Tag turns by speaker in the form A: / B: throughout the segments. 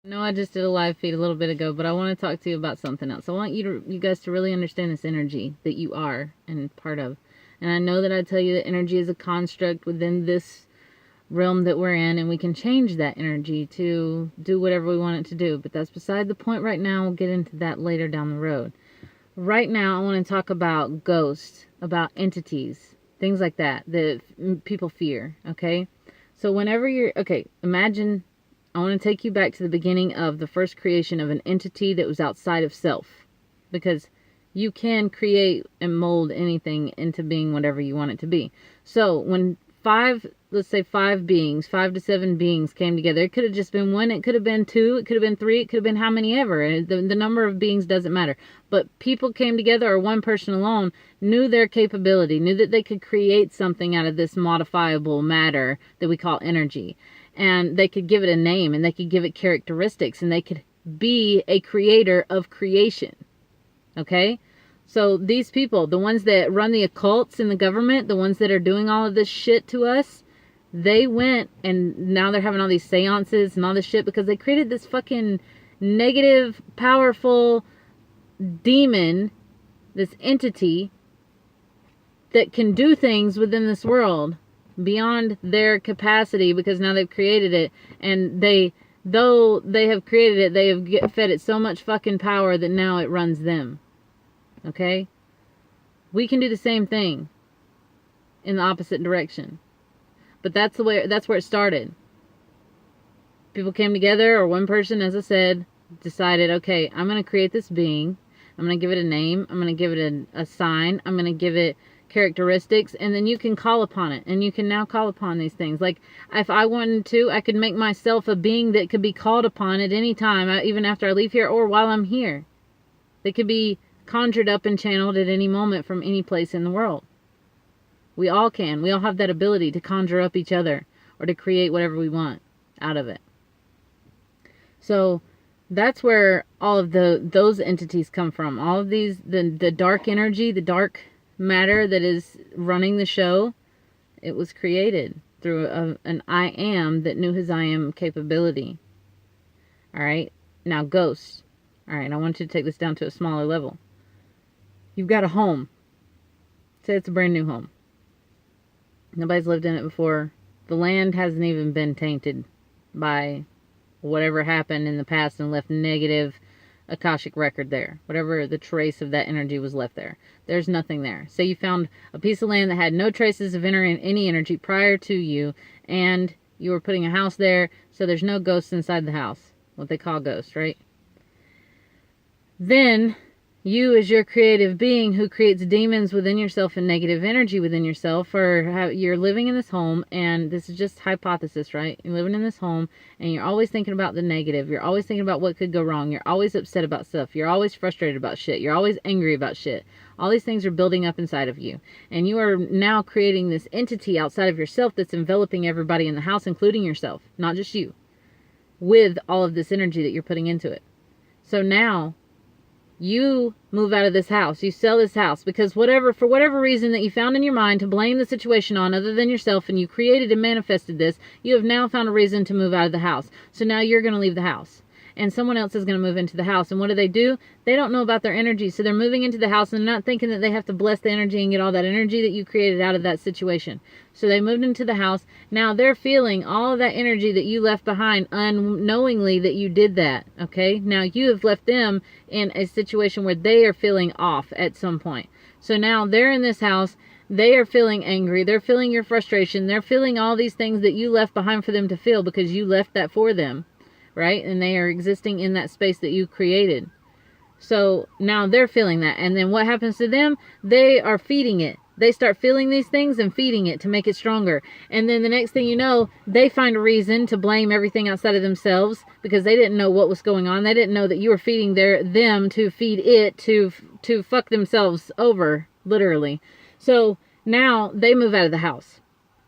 A: No, I just did a live feed a little bit ago, but I want to talk to you about something else. I want you guys to really understand this energy that you are and part of. And I know that I tell you that energy is a construct within this realm that we're in, and we can change that energy to do whatever we want it to do. But that's beside the point right now. We'll get into that later down the road. Right now, I want to talk about ghosts, about entities, things like that people fear, okay? So whenever imagine, I want to take you back to the beginning of the first creation of an entity that was outside of self. Because you can create and mold anything into being whatever you want it to be. So when let's say 5 to 7 beings came together, it could have just been 1, it could have been 2, it could have been 3, it could have been how many ever. The number of beings doesn't matter. But people came together, or one person alone, knew their capability, knew that they could create something out of this modifiable matter that we call energy. And they could give it a name, and they could give it characteristics, and they could be a creator of creation. Okay? So these people, the ones that run the occults in the government, the ones that are doing all of this shit to us, they went and now they're having all these seances and all this shit because they created this fucking negative, powerful demon, this entity that can do things within this world beyond their capacity, because now they've created it, and though they have created it, they have fed it so much fucking power that now it runs them. Okay? We can do the same thing in the opposite direction. But that's where it started. People came together, or one person, as I said, decided, okay, I'm going to create this being. I'm going to give it a name. I'm going to give it a sign. I'm going to give it characteristics, and then you can call upon it. And you can now call upon these things. Like, if I wanted to, I could make myself a being that could be called upon at any time, even after I leave here or while I'm here. They could be conjured up and channeled at any moment from any place in the world. We all can. We all have that ability to conjure up each other or to create whatever we want out of it. So that's where all of those entities come from. All of these, the dark energy, the dark matter that is running the show, it was created through an I am that knew his I am capability. Alright? Now ghosts. Alright, I want you to take this down to a smaller level. You've got a home. Say it's a brand new home. Nobody's lived in it before. The land hasn't even been tainted by whatever happened in the past and left negative Akashic record there. Whatever the trace of that energy was left there. There's nothing there. Say you found a piece of land that had no traces of any energy prior to you, and you were putting a house there, so there's no ghosts inside the house. What they call ghosts, right? Then you, as your creative being who creates demons within yourself and negative energy within yourself, or you're living in this home, and this is just hypothesis, right? You're living in this home, and you're always thinking about the negative. You're always thinking about what could go wrong. You're always upset about stuff. You're always frustrated about shit. You're always angry about shit. All these things are building up inside of you. And you are now creating this entity outside of yourself that's enveloping everybody in the house, including yourself, not just you, with all of this energy that you're putting into it. So now you move out of this house. You sell this house because for whatever reason that you found in your mind to blame the situation on other than yourself, and you created and manifested this, you have now found a reason to move out of the house. So now you're going to leave the house. And someone else is going to move into the house. And what do? They don't know about their energy. So they're moving into the house and they're not thinking that they have to bless the energy and get all that energy that you created out of that situation. So they moved into the house. Now they're feeling all of that energy that you left behind unknowingly that you did that. Okay? Now you have left them in a situation where they are feeling off at some point. So now they're in this house. They are feeling angry. They're feeling your frustration. They're feeling all these things that you left behind for them to feel because you left that for them. Right? And they are existing in that space that you created. So now they're feeling that. And then what happens to them? They are feeding it. They start feeling these things and feeding it to make it stronger. And then the next thing you know, they find a reason to blame everything outside of themselves because they didn't know what was going on. They didn't know that you were feeding them to feed it to fuck themselves over, literally. So now they move out of the house.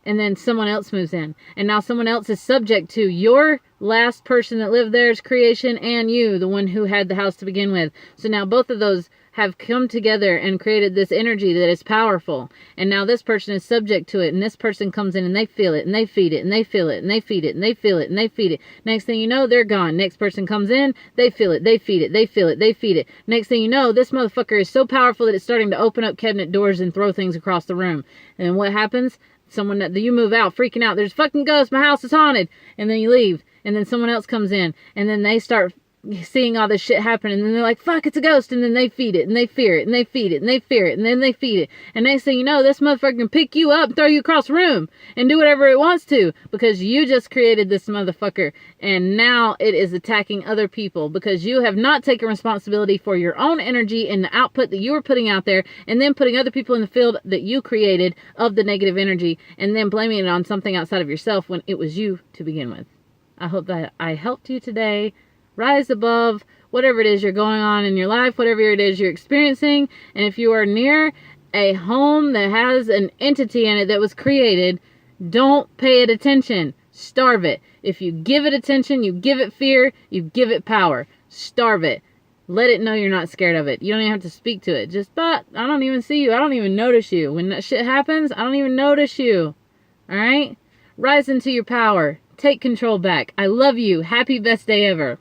A: And then someone else moves in. And now someone else is subject to your last person that lived there's creation and you, the one who had the house to begin with. So now both of those have come together and created this energy that is powerful. And now this person is subject to it, and this person comes in and they feel it and they feed it and they feel it and they feed it and they feel it and they feed it. Next thing you know, they're gone. Next person comes in, they feel it, they feed it, they feel it, they feed it. Next thing you know, this motherfucker is so powerful that it's starting to open up cabinet doors and throw things across the room. And then what happens? You move out freaking out. There's fucking ghosts. My house is haunted. And then you leave. And then someone else comes in. And then they start seeing all this shit happen. And then they're like, fuck, it's a ghost. And then they feed it. And they fear it. And they feed it. And they fear it. And then they feed it. And next thing you know, this motherfucker can pick you up and throw you across the room. And do whatever it wants to. Because you just created this motherfucker. And now it is attacking other people. Because you have not taken responsibility for your own energy and the output that you were putting out there. And then putting other people in the field that you created of the negative energy. And then blaming it on something outside of yourself when it was you to begin with. I hope that I helped you today. Rise above whatever it is you're going on in your life, whatever it is you're experiencing. And if you are near a home that has an entity in it that was created, don't pay it attention. Starve it. If you give it attention, you give it fear, you give it power. Starve it. Let it know you're not scared of it. You don't even have to speak to it. Just, but I don't even see you. I don't even notice you. When that shit happens, I don't even notice you. Alright? Rise into your power. Take control back. I love you. Happy best day ever.